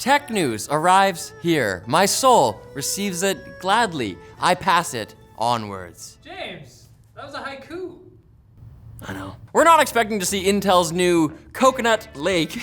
Tech news arrives here. My soul receives it gladly. I pass it onwards. James, that was a haiku. I know. We're not expecting to see Intel's new Coconut Lake.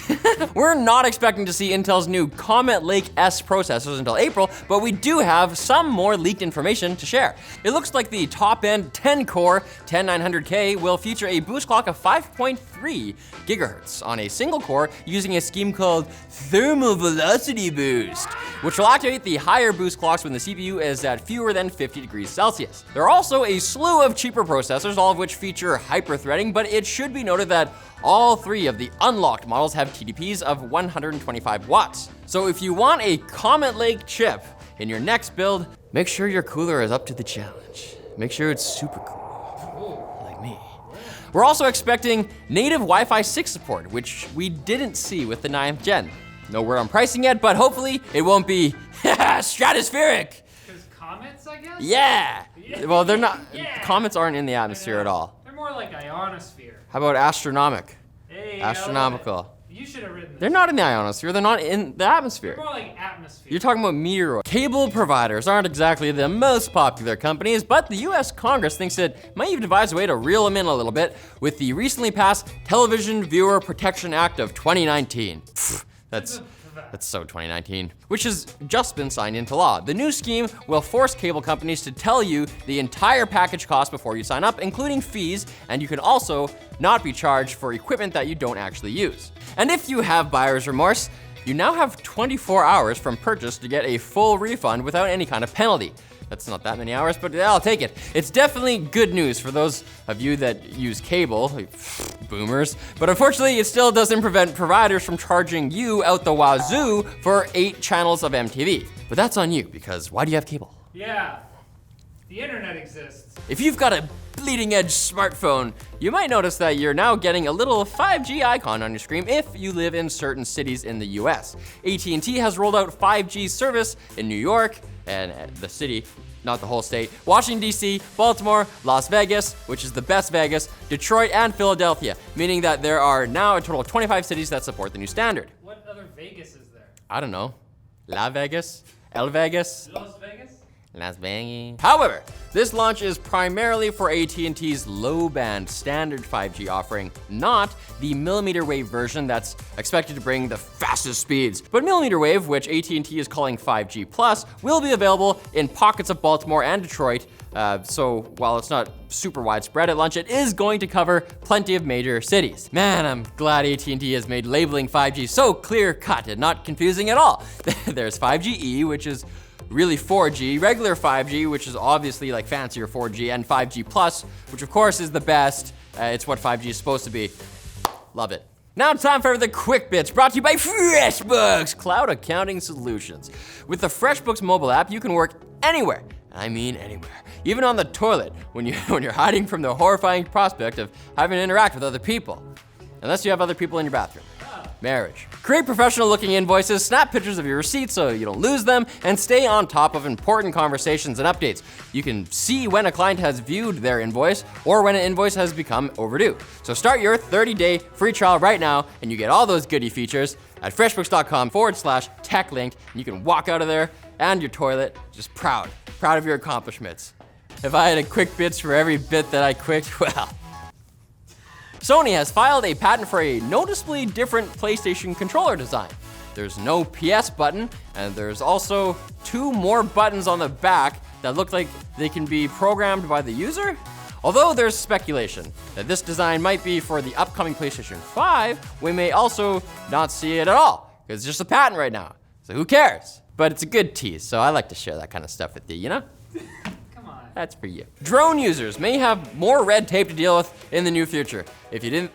We're not expecting to see Intel's new Comet Lake S processors until April, but we do have some more leaked information to share. It looks like the top-end 10-core 10900K will feature a boost clock of 5.3 gigahertz on a single core using a scheme called thermal velocity boost, which will activate the higher boost clocks when the CPU is at fewer than 50 degrees Celsius. There are also a slew of cheaper processors, all of which feature hyper-threading, but it should be noted that all three of the unlocked models have TDPs of 125 watts. So if you want a Comet Lake chip in your next build, make sure your cooler is up to the challenge. Make sure it's super cool, like me. We're also expecting native Wi-Fi 6 support, which we didn't see with the 9th gen. No word on pricing yet, but hopefully it won't be stratospheric. Because comets, I guess? Yeah. Well, they're not, Yeah. Comets aren't in the atmosphere at all. They're more like ionosphere. How about astronomic? Hey, Astronomical. You should have written this. They're not in the ionosphere, they're not in the atmosphere. They're more like atmosphere. You're talking about meteoroids. Cable providers aren't exactly the most popular companies, but the US Congress thinks it might even devise a way to reel them in a little bit with the recently passed Television Viewer Protection Act of 2019. That's so 2019, which has just been signed into law. The new scheme will force cable companies to tell you the entire package cost before you sign up, including fees, and you can also not be charged for equipment that you don't actually use. And if you have buyer's remorse, you now have 24 hours from purchase to get a full refund without any kind of penalty. That's not that many hours, but I'll take it. It's definitely good news for those of you that use cable, boomers. But unfortunately, it still doesn't prevent providers from charging you out the wazoo for 8 channels of MTV. But that's on you, because why do you have cable? Yeah, the internet exists. If you've got a bleeding edge smartphone, you might notice that you're now getting a little 5G icon on your screen if you live in certain cities in the US. AT&T has rolled out 5G service in New York, and the city, not the whole state, Washington, D.C., Baltimore, Las Vegas, which is the best Vegas, Detroit, and Philadelphia, meaning that there are now a total of 25 cities that support the new standard. What other Vegas is there? I don't know. La Vegas? El Vegas? Las Vegas? Las Vegas. However, this launch is primarily for AT&T's low-band standard 5G offering, not the millimeter wave version that's expected to bring the fastest speeds. But millimeter wave, which AT&T is calling 5G Plus, will be available in pockets of Baltimore and Detroit. So while it's not super widespread at launch, it is going to cover plenty of major cities. Man, I'm glad AT&T has made labeling 5G so clear-cut and not confusing at all. There's 5GE, which is really 4G, regular 5G, which is obviously like fancier 4G, and 5G Plus, which of course is the best. It's what 5G is supposed to be. Love it. Now it's time for the Quick Bits, brought to you by FreshBooks, cloud accounting solutions. With the FreshBooks mobile app, you can work anywhere. I mean anywhere. Even on the toilet, when you're hiding from the horrifying prospect of having to interact with other people. Unless you have other people in your bathroom. Marriage. Create professional-looking invoices, snap pictures of your receipts so you don't lose them, and stay on top of important conversations and updates. You can see when a client has viewed their invoice or when an invoice has become overdue. So start your 30-day free trial right now, and you get all those goodie features at freshbooks.com/techlinked, and you can walk out of there and your toilet just proud of your accomplishments. If I had a quick bits for every bit that I quicked, well. Sony has filed a patent for a noticeably different PlayStation controller design. There's no PS button, and there's also 2 more buttons on the back that look like they can be programmed by the user. Although there's speculation that this design might be for the upcoming PlayStation 5, we may also not see it at all, because it's just a patent right now, so who cares? But it's a good tease, so I like to share that kind of stuff with you, you know? That's for you. Drone users may have more red tape to deal with in the near future. If you didn't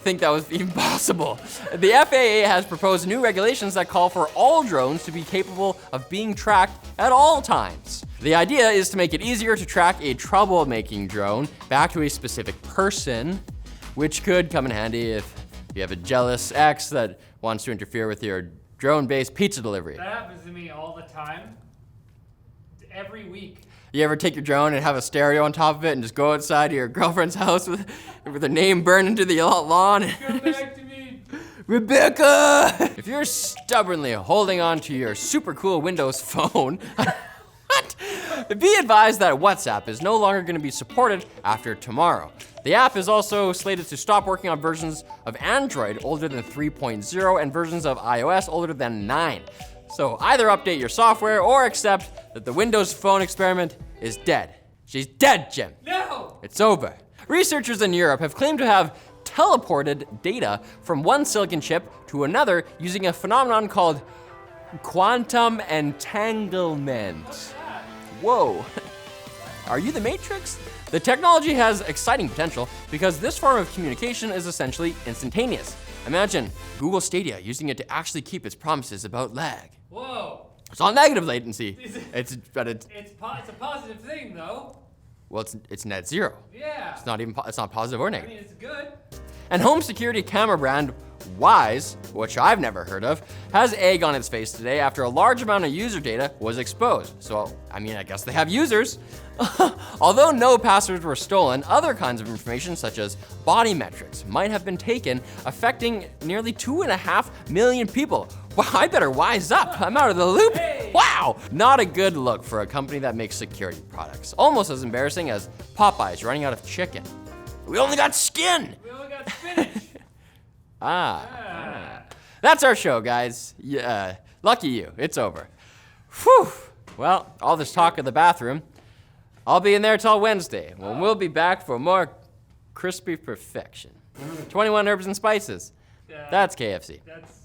think that was even possible. The FAA has proposed new regulations that call for all drones to be capable of being tracked at all times. The idea is to make it easier to track a troublemaking drone back to a specific person, which could come in handy if you have a jealous ex that wants to interfere with your drone-based pizza delivery. That happens to me all the time. Every week. You ever take your drone and have a stereo on top of it and just go outside to your girlfriend's house with her name burned into the lawn? Come back to me. Rebecca! If you're stubbornly holding on to your super cool Windows phone, be advised that WhatsApp is no longer going to be supported after tomorrow. The app is also slated to stop working on versions of Android older than 3.0 and versions of iOS older than 9. So either update your software or accept that the Windows Phone experiment is dead. She's dead, Jim. No! It's over. Researchers in Europe have claimed to have teleported data from one silicon chip to another using a phenomenon called quantum entanglement. Whoa. Are you the Matrix? The technology has exciting potential because this form of communication is essentially instantaneous. Imagine Google Stadia using it to actually keep its promises about lag. Whoa. It's not negative latency. It's a positive thing, though. Well, it's net zero. Yeah. It's not positive or I negative. mean, it's good. And home security camera brand WYZE, which I've never heard of, has egg on its face today after a large amount of user data was exposed. So, I mean, I guess they have users. Although no passwords were stolen, other kinds of information such as body metrics might have been taken, affecting nearly 2.5 million people. Wow, I better wise up. I'm out of the loop. Hey. Wow, not a good look for a company that makes security products. Almost as embarrassing as Popeyes running out of chicken. We only got skin. We only got spinach. That's our show, guys. Yeah, lucky you, it's over. Whew. Well, all this talk of the bathroom. I'll be in there till Wednesday, when we'll be back for more crispy perfection. 21 herbs and spices. That's KFC. That's